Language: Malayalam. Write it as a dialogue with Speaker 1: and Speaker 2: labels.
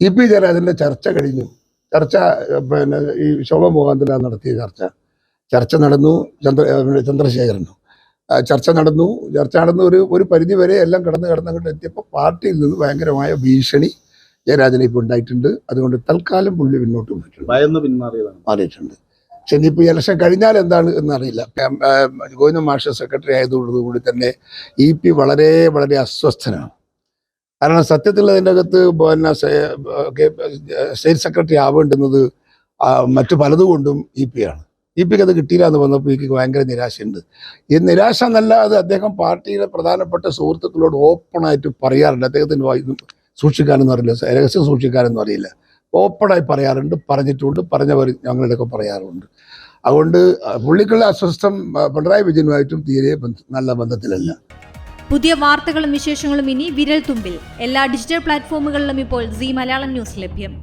Speaker 1: EP ജയരാജന്റെ ചർച്ച കഴിഞ്ഞു. ചർച്ച പിന്നെ ഈ ശോഭ മുഖാന്തരം നടത്തിയ ചർച്ച നടന്നു. ചന്ദ്രശേഖരനും ചർച്ച നടന്നു ഒരു പരിധി വരെ എല്ലാം കടന്നങ്ങോട്ട് എത്തിയപ്പോൾ പാർട്ടിയിൽ നിന്ന് ഭയങ്കരമായ ഭീഷണി ജയരാജനെ ഇപ്പോൾ ഉണ്ടായിട്ടുണ്ട്. അതുകൊണ്ട് തൽക്കാലം പുള്ളി പിന്നോട്ട് മാറിയിട്ടുണ്ട്. പക്ഷെ ഇനിയിപ്പോൾ ഇലക്ഷൻ കഴിഞ്ഞാൽ എന്താണ് എന്നറിയില്ല. ഗോവിന്ദൻ മാഷ് സെക്രട്ടറി ആയതോടുകൂടി തന്നെ EP വളരെ വളരെ അസ്വസ്ഥനാണ്. കാരണം സത്യത്തിൽ അതിൻ്റെ അകത്ത് പിന്നെ സ്റ്റേറ്റ് സെക്രട്ടറി ആവേണ്ടുന്നത് മറ്റു പലതുകൊണ്ടും EP ആണ്. EP അത് കിട്ടിയില്ല എന്ന് വന്നപ്പോൾ എനിക്ക് ഭയങ്കര നിരാശയുണ്ട്. ഈ നിരാശ എന്നല്ല, അത് അദ്ദേഹം പാർട്ടിയിലെ പ്രധാനപ്പെട്ട സുഹൃത്തുക്കളോട് ഓപ്പണായിട്ട് പറയാറുണ്ട്. അദ്ദേഹത്തിന് സൂക്ഷിക്കാനൊന്നും അറിയില്ല, രഹസ്യം സൂക്ഷിക്കാനൊന്നും അറിയില്ല. ഓപ്പണായി പറയാറുണ്ട്, പറഞ്ഞിട്ടുമുണ്ട്, പറഞ്ഞവർ ഞങ്ങളുടെയൊക്കെ പറയാറുണ്ട്. അതുകൊണ്ട് പുള്ളിക്കുള്ള അസ്വസ്ഥം പിണറായി വിജയനുമായിട്ടും തീരെ നല്ല ബന്ധത്തിലല്ല.
Speaker 2: പുതിയ വാർത്തകളും വിശേഷങ്ങളും ഇനി വിരൽ തുമ്പിൽ. എല്ലാ ഡിജിറ്റൽ പ്ലാറ്റ്ഫോമുകളിലും ഇപ്പോൾ സീ മലയാളം ന്യൂസ് ലഭ്യം.